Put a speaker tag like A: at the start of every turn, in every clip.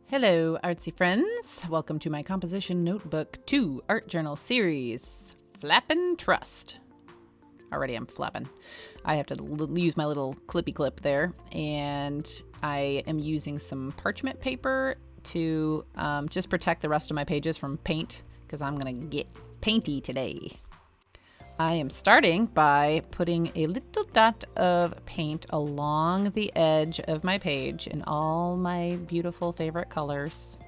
A: Hello, artsy friends. Welcome to my Composition Notebook 2 Art Journal series, Flappin' Trust. Already I'm flapping. I have to use my little clippy clip there, and I am using some parchment paper to just protect the rest of my pages from paint, because I'm going to get painty today. I am starting by putting a little dot of paint along the edge of my page in all my beautiful favorite colors.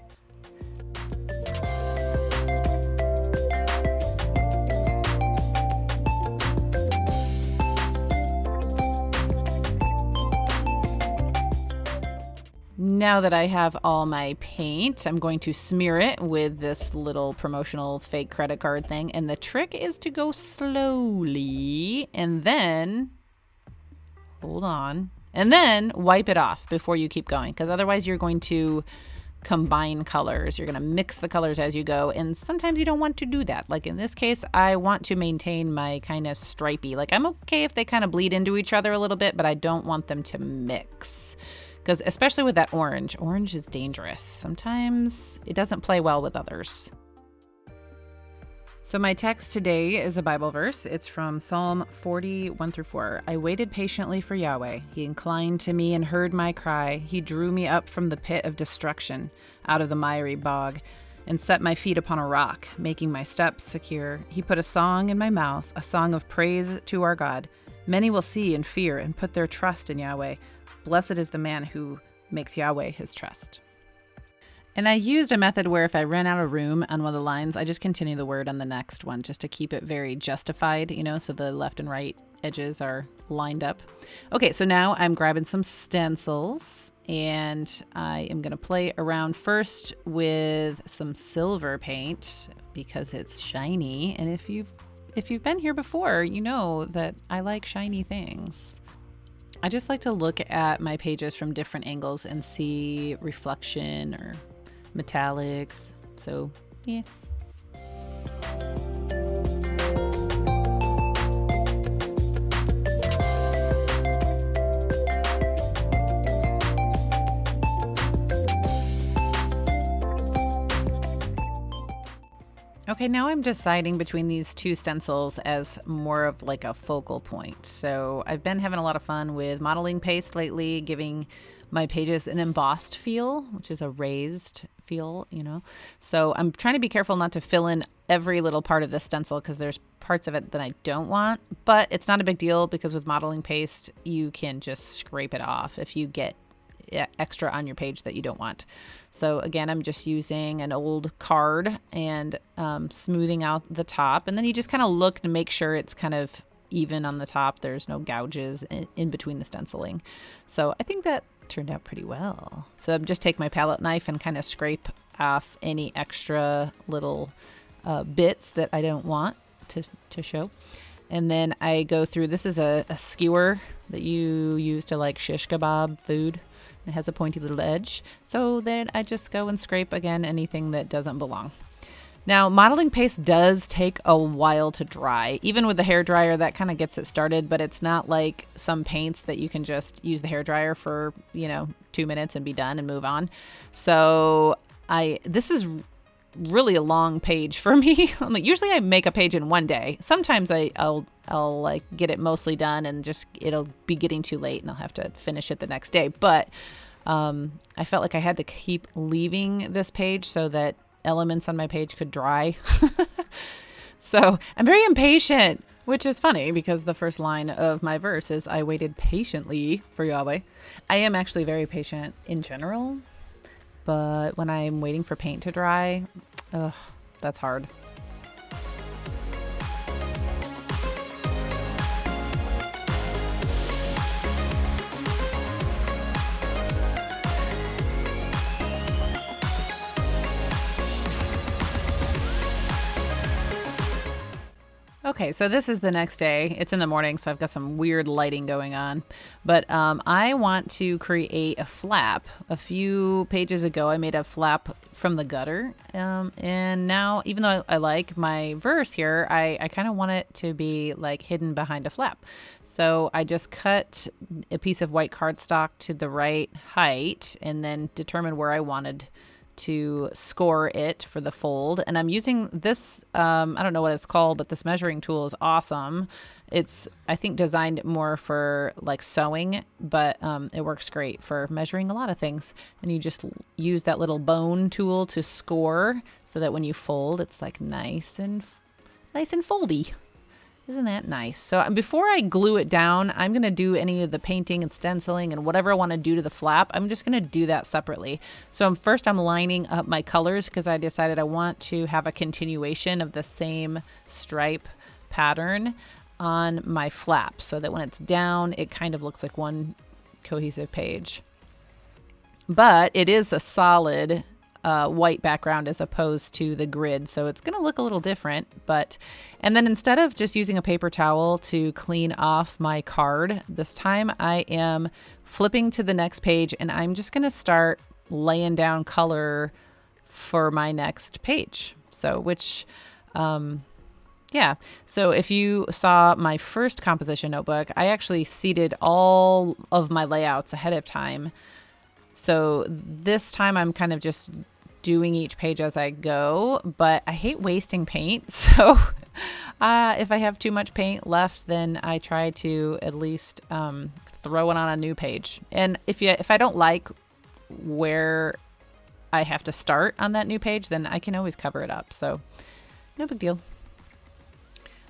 A: Now that I have all my paint, I'm going to smear it with this little promotional fake credit card thing. And the trick is to go slowly and then, hold on, and then wipe it off before you keep going. Because otherwise you're going to combine colors. You're going to mix the colors as you go. And sometimes you don't want to do that. Like in this case, I want to maintain my kind of stripey. Like I'm okay if they kind of bleed into each other a little bit, but I don't want them to mix. Because especially with that orange is dangerous. Sometimes it doesn't play well with others. So my text today is a Bible verse. It's from Psalm 40:1-4. I waited patiently for Yahweh. He inclined to me and heard my cry. He drew me up from the pit of destruction, out of the miry bog, and set my feet upon a rock, making my steps secure. He put a song in my mouth, a song of praise to our God. Many will see and fear and put their trust in Yahweh. Blessed is the man who makes Yahweh his trust. And I used a method where if I ran out of room on one of the lines, I just continue the word on the next one just to keep it very justified, so the left and right edges are lined up. Okay, so now I'm grabbing some stencils and I am going to play around first with some silver paint because it's shiny. And if you've been here before, you know that I like shiny things. I just like to look at my pages from different angles and see reflection or metallics. So, yeah. Okay, now I'm deciding between these two stencils as more of like a focal point. So I've been having a lot of fun with modeling paste lately, giving my pages an embossed feel, which is a raised feel, So I'm trying to be careful not to fill in every little part of the stencil because there's parts of it that I don't want, but it's not a big deal because with modeling paste, you can just scrape it off if you get extra on your page that you don't want. So again, I'm just using an old card and smoothing out the top, and then you just kind of look to make sure it's kind of even on the top. There's no gouges in between the stenciling. So I think that turned out pretty well. So I'm just take my palette knife and kind of scrape off any extra little bits that I don't want to show. And then I go through, this is a skewer that you use to like shish kebab food. It has a pointy little edge. So then I just go and scrape again anything that doesn't belong. Now, modeling paste does take a while to dry. Even with the hairdryer, that kind of gets it started, but it's not like some paints that you can just use the hairdryer for, 2 minutes and be done and move on. So this is really a long page for me. Usually I make a page in one day. Sometimes I'll like get it mostly done and just it'll be getting too late and I'll have to finish it the next day. But I felt like I had to keep leaving this page so that elements on my page could dry. So I'm very impatient, which is funny because the first line of my verse is I waited patiently for Yahweh. I am actually very patient in general, but when I'm waiting for paint to dry, that's hard. Okay, so this is the next day. It's in the morning, so I've got some weird lighting going on. But I want to create a flap. A few pages ago, I made a flap from the gutter. And now, even though I like my verse here, I kind of want it to be like hidden behind a flap. So I just cut a piece of white cardstock to the right height and then determined where I wanted to score it for the fold. And I'm using this, I don't know what it's called, but this measuring tool is awesome. It's, I think, designed more for like sewing, but it works great for measuring a lot of things. And you just use that little bone tool to score so that when you fold, it's like nice and foldy. Isn't that nice? So before I glue it down, I'm going to do any of the painting and stenciling and whatever I want to do to the flap. I'm just going to do that separately. So first I'm lining up my colors because I decided I want to have a continuation of the same stripe pattern on my flap so that when it's down, it kind of looks like one cohesive page. But it is a solid white background as opposed to the grid, so it's going to look a little different. And then instead of just using a paper towel to clean off my card, this time I am flipping to the next page and I'm just going to start laying down color for my next page. So so if you saw my first composition notebook, I actually seeded all of my layouts ahead of time. So this time I'm kind of just doing each page as I go, but I hate wasting paint. So if I have too much paint left, then I try to at least throw it on a new page. And if I don't like where I have to start on that new page, then I can always cover it up. So no big deal.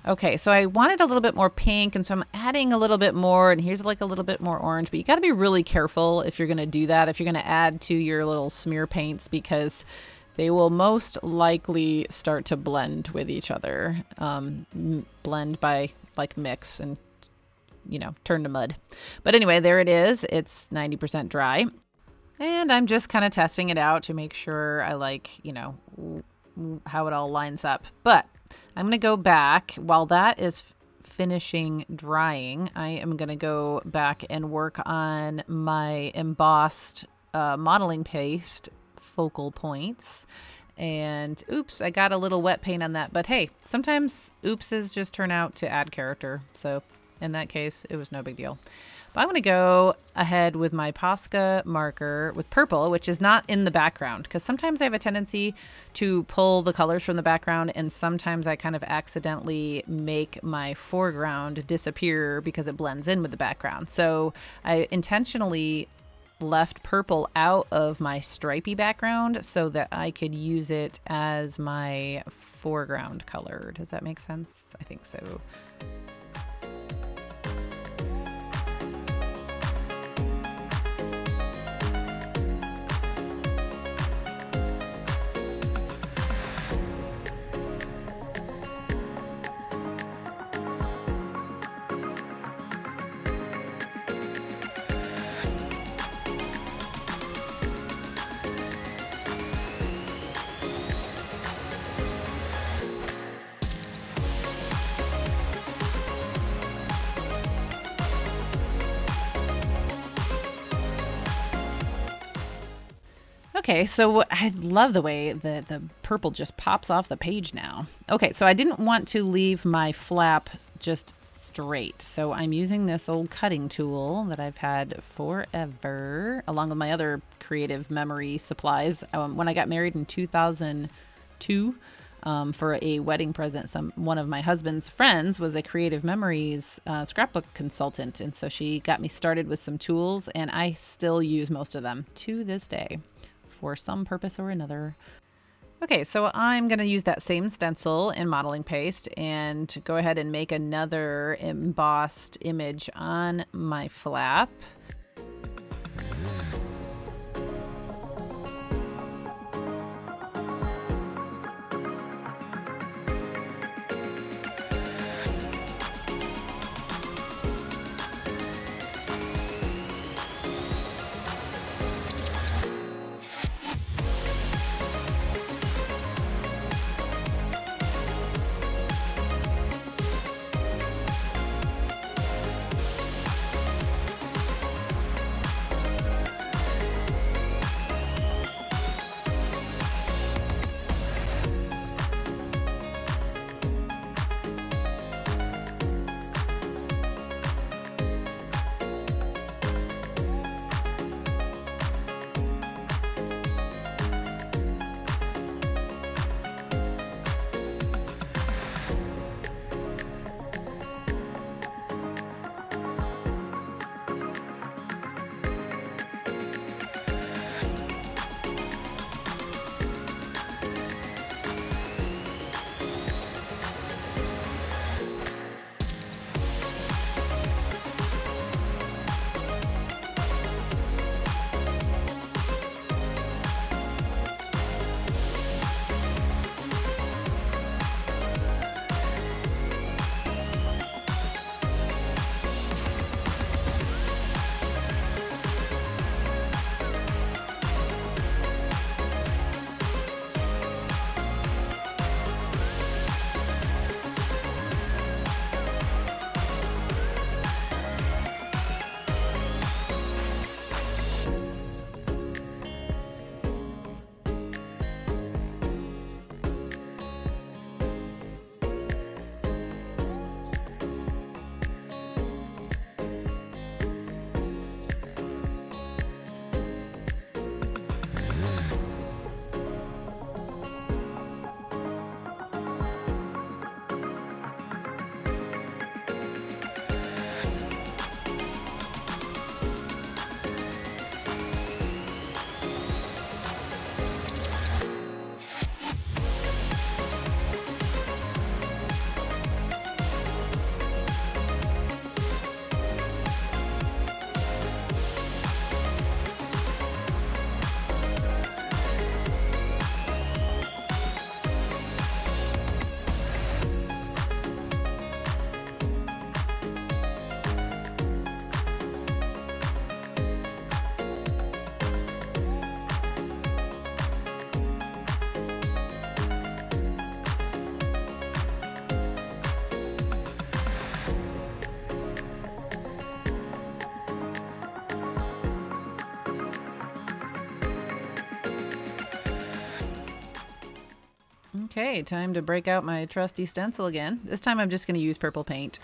A: Okay, so I wanted a little bit more pink, and so I'm adding a little bit more, and here's like a little bit more orange, but you got to be really careful if you're going to do that, if you're going to add to your little smear paints, because they will most likely start to blend with each other, blend by like mix and, turn to mud. But anyway, there it is. It's 90% dry, and I'm just kind of testing it out to make sure I like, how it all lines up. But I'm going to go back while that is finishing drying. I am going to go back and work on my embossed modeling paste focal points. And oops, I got a little wet paint on that. But hey, sometimes oopses just turn out to add character. So in that case, it was no big deal. But I'm going to go ahead with my Posca marker with purple, which is not in the background, because sometimes I have a tendency to pull the colors from the background, and sometimes I kind of accidentally make my foreground disappear because it blends in with the background. So I intentionally left purple out of my stripy background so that I could use it as my foreground color. Does that make sense? I think so. Okay, so I love the way the purple just pops off the page now. Okay, so I didn't want to leave my flap just straight. So I'm using this old cutting tool that I've had forever, along with my other creative memory supplies. When I got married in 2002, for a wedding present, one of my husband's friends was a creative memories scrapbook consultant. And so she got me started with some tools, and I still use most of them to this day, for some purpose or another. Okay, so I'm going to use that same stencil in modeling paste and go ahead and make another embossed image on my flap. Okay, time to break out my trusty stencil again. This time I'm just going to use purple paint.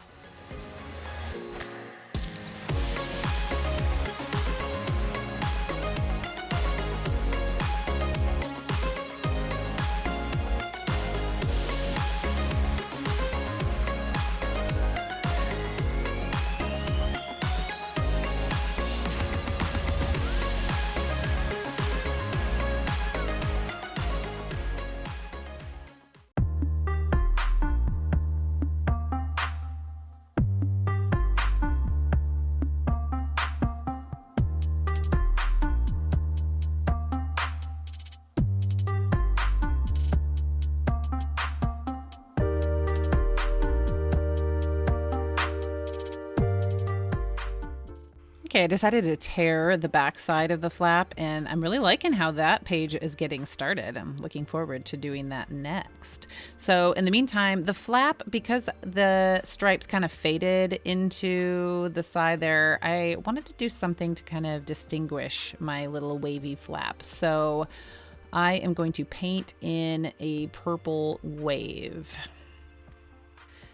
A: Okay, I decided to tear the back side of the flap, and I'm really liking how that page is getting started. I'm looking forward to doing that next. So in the meantime, the flap, because the stripes kind of faded into the side there, I wanted to do something to kind of distinguish my little wavy flap. So I am going to paint in a purple wave.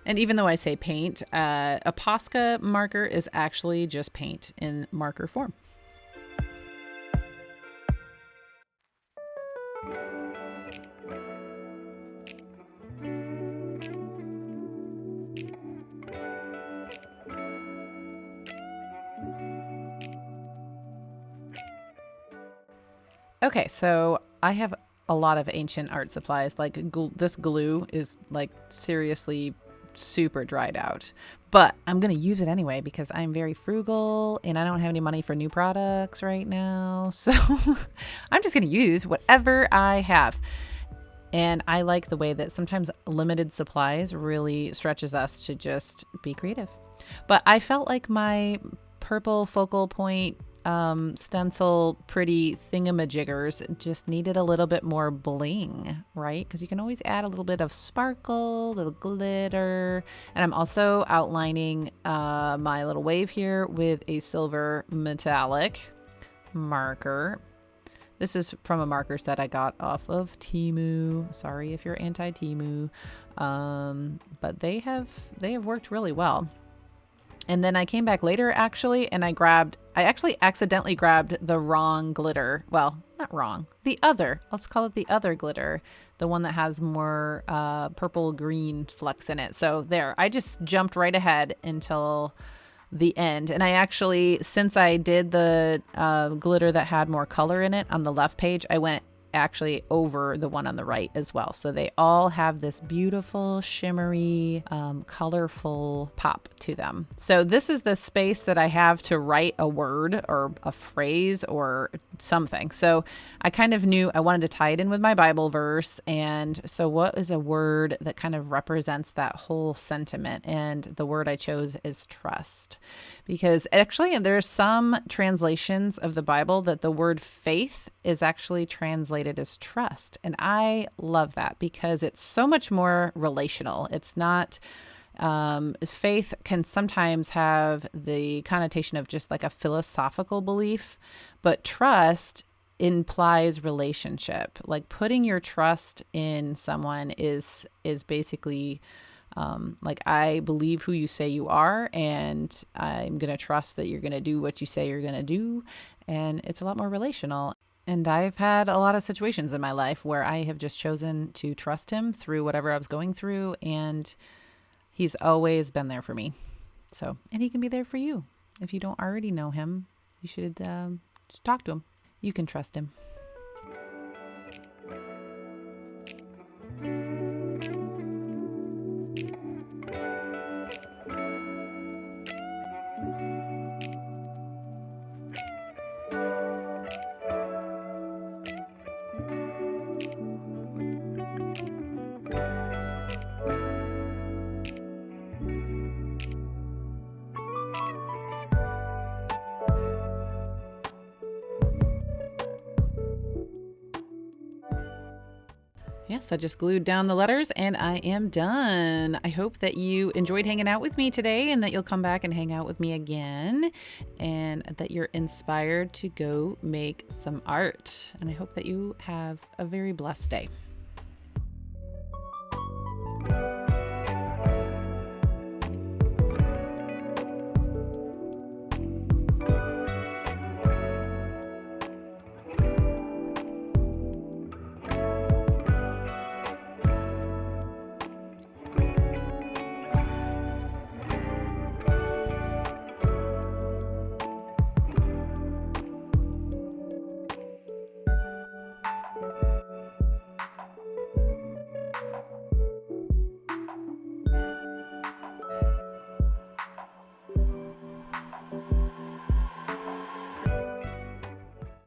A: And even though I say paint, a Posca marker is actually just paint in marker form. Okay, so I have a lot of ancient art supplies. Like this glue is like seriously super dried out, but I'm gonna use it anyway because I'm very frugal and I don't have any money for new products right now, so I'm just gonna use whatever I have. And I like the way that sometimes limited supplies really stretches us to just be creative. But I felt like my purple focal point stencil pretty thingamajiggers just needed a little bit more bling, right? Because you can always add a little bit of sparkle, a little glitter. And I'm also outlining my little wave here with a silver metallic marker. This is from a marker set I got off of Temu. Sorry if you're anti-Temu, but they have worked really well. And then I came back later actually, and I actually accidentally grabbed the wrong glitter. Well, not wrong, let's call it the other glitter, the one that has more purple green flecks in it. So there, I just jumped right ahead until the end. And I actually, since I did the glitter that had more color in it on the left page, I went actually over the one on the right as well. So they all have this beautiful, shimmery, colorful pop to them. So this is the space that I have to write a word or a phrase or something. So I kind of knew I wanted to tie it in with my Bible verse. And so what is a word that kind of represents that whole sentiment? And the word I chose is trust. Because actually there's some translations of the Bible that the word faith is actually translated as trust. And I love that because it's so much more relational. It's not, faith can sometimes have the connotation of just like a philosophical belief, but trust implies relationship. Like putting your trust in someone is basically like, I believe who you say you are, and I'm going to trust that you're going to do what you say you're going to do. And it's a lot more relational. And I've had a lot of situations in my life where I have just chosen to trust him through whatever I was going through. And he's always been there for me. So, and he can be there for you. If you don't already know him, you should just talk to him. You can trust him. Yes, I just glued down the letters and I am done. I hope that you enjoyed hanging out with me today and that you'll come back and hang out with me again and that you're inspired to go make some art. And I hope that you have a very blessed day.